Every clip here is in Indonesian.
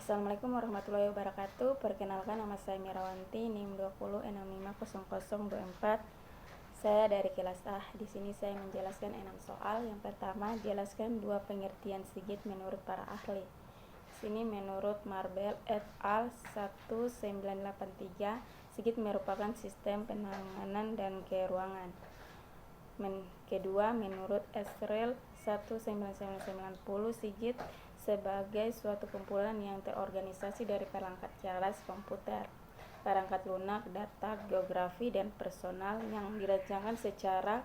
Assalamualaikum warahmatullahi wabarakatuh. Perkenalkan, nama saya Mirawanti, NIM 20650624. Saya dari kelas A. Di sini saya menjelaskan 6 soal. Yang pertama, jelaskan 2 pengertian Sigit menurut para ahli. Di sini menurut Marbel et al. 1983, Sigit merupakan sistem penanganan dan keruangan. Kedua, menurut Esrel 1990, Sigit sebagai suatu kumpulan yang terorganisasi dari perangkat keras komputer, perangkat lunak, data, geografi, dan personal yang dirancangkan secara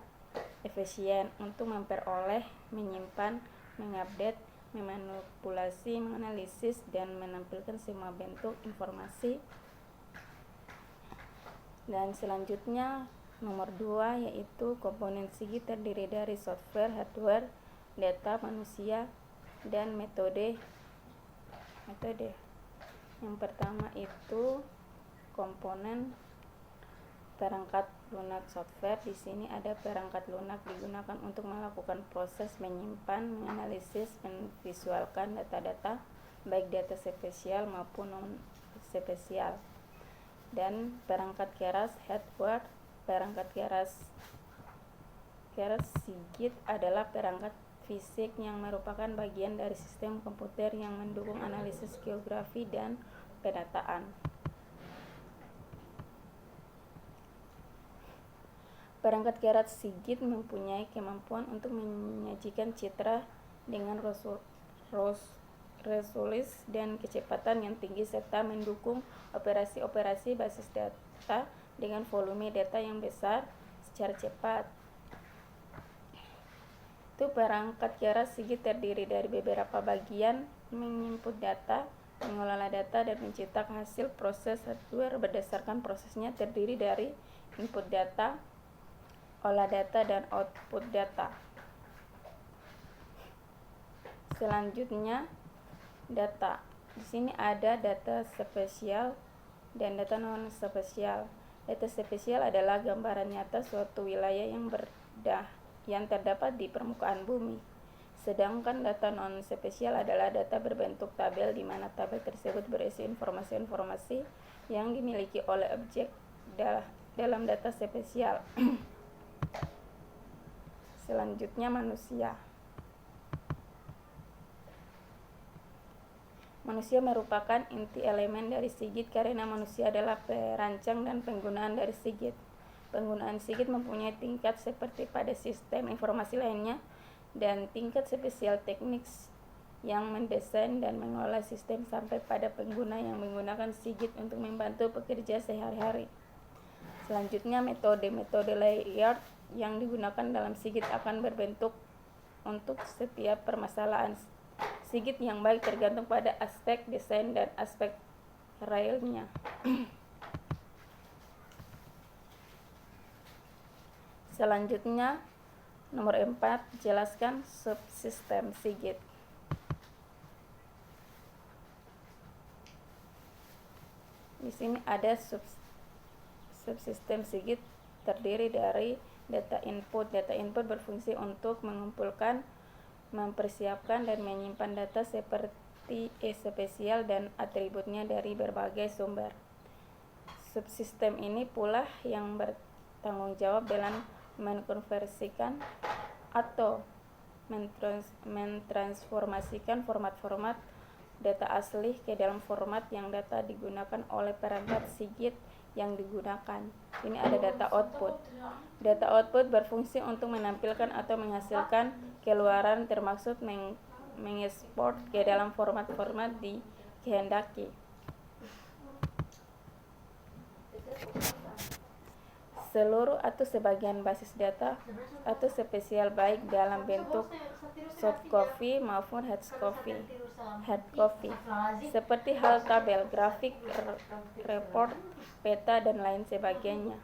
efisien untuk memperoleh, menyimpan, mengupdate, memanipulasi, menganalisis, dan menampilkan semua bentuk informasi. Dan selanjutnya nomor 2 yaitu komponen Sigit terdiri dari software, hardware, data, manusia, dan metode. Yang pertama itu komponen perangkat lunak software. Di sini ada perangkat lunak digunakan untuk melakukan proses menyimpan, menganalisis, memvisualkan data-data, baik data spesial maupun non-spesial. Dan perangkat keras hardware. Perangkat keras Sigit adalah perangkat fisik yang merupakan bagian dari sistem komputer yang mendukung analisis geografi dan pendataan. Perangkat keras Sigit mempunyai kemampuan untuk menyajikan citra dengan resolusi dan kecepatan yang tinggi serta mendukung operasi-operasi basis data dengan volume data yang besar secara cepat. Perangkat keras Sigit terdiri dari beberapa bagian: menginput data, mengelola data, dan mencetak hasil. Proses hardware berdasarkan prosesnya terdiri dari input data, olah data, dan output data. Selanjutnya data. Di sini ada data spesial dan data non spesial. Data spesial adalah gambaran nyata suatu wilayah yang terdapat di permukaan bumi. Sedangkan data non spesial adalah data berbentuk tabel di mana tabel tersebut berisi informasi-informasi yang dimiliki oleh objek dalam data spesial. Selanjutnya manusia. Manusia merupakan inti elemen dari Sigit karena manusia adalah perancang dan penggunaan dari Sigit. Penggunaan Sigit mempunyai tingkat seperti pada sistem informasi lainnya dan tingkat spesial teknik yang mendesain dan mengolah sistem sampai pada pengguna yang menggunakan Sigit untuk membantu pekerja sehari-hari. Selanjutnya metode layout yang digunakan dalam Sigit akan berbentuk untuk setiap permasalahan Sigit yang baik tergantung pada aspek desain dan aspek realnya. Selanjutnya nomor 4, jelaskan subsistem Sigit. Di sini ada subsistem Sigit terdiri dari data input. Data input berfungsi untuk mengumpulkan, mempersiapkan, dan menyimpan data seperti spesial dan atributnya dari berbagai sumber. Subsistem ini pula yang bertanggung jawab dalam mengkonversikan atau mentransformasikan format-format data asli ke dalam format yang data digunakan oleh perangkat Sigit yang digunakan. Ini ada data output. Data output berfungsi untuk menampilkan atau menghasilkan keluaran, termasuk mengekspor ke dalam format-format dikehendaki. Seluruh atau sebagian basis data atau spesial baik dalam bentuk soft copy maupun hard copy, seperti hal tabel, grafik, report, peta, dan lain sebagainya.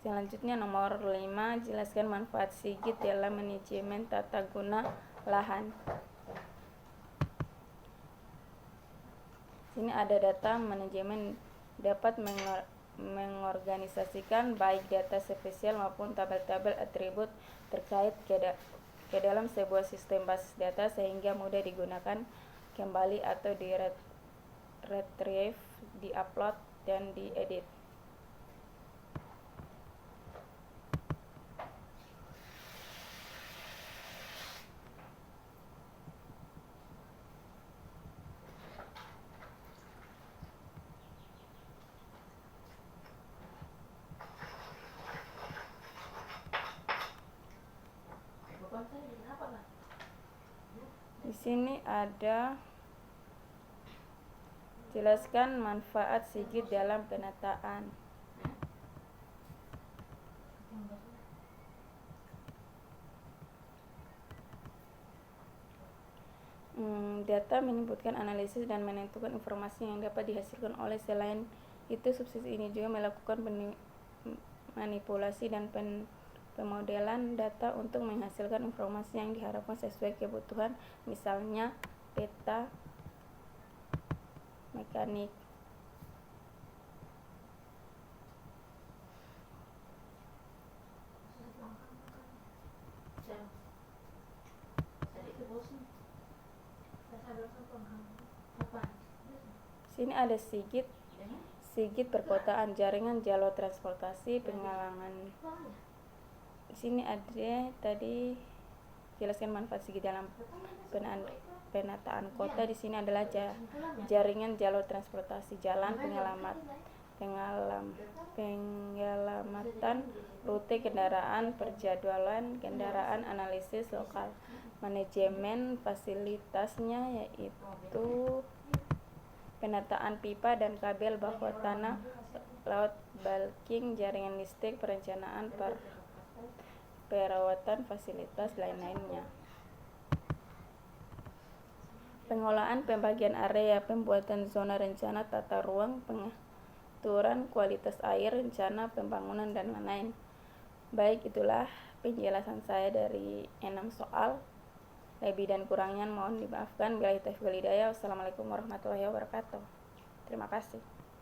Selanjutnya nomor 5, jelaskan manfaat Sigit dalam manajemen tata guna lahan. Sini ada data manajemen dapat mengorganisasikan baik data spesial maupun tabel-tabel atribut terkait ke dalam sebuah sistem basis data sehingga mudah digunakan kembali atau di retrieve, di-upload, dan diedit. Di sini ada jelaskan manfaat Sigit dalam penataan. Data menyebutkan analisis dan menentukan informasi yang dapat dihasilkan oleh selain itu subsidi ini juga melakukan manipulasi dan pemodelan data untuk menghasilkan informasi yang diharapkan sesuai kebutuhan, misalnya peta mekanik. Sini ada Sigit perkotaan, jaringan jalur transportasi, pengalaman. Di sini ada tadi jelaskan manfaat Sigit dalam penataan kota. Di sini adalah jaringan jalur transportasi, jalan, penyelamatan rute kendaraan, perjadwalan kendaraan, analisis lokal, manajemen fasilitasnya yaitu penataan pipa dan kabel bawah tanah, laut, bulking, jaringan listrik, perencanaan, perawatan fasilitas lain-lainnya. Pengolahan, pembagian area, pembuatan zona rencana tata ruang, pengaturan kualitas air, rencana pembangunan, dan lain-lain. Baik, itulah penjelasan saya dari 6 soal. Lebih dan kurangnya mohon dimaafkan. Billahi taufiq wal hidayah. Wassalamualaikum warahmatullahi wabarakatuh. Terima kasih.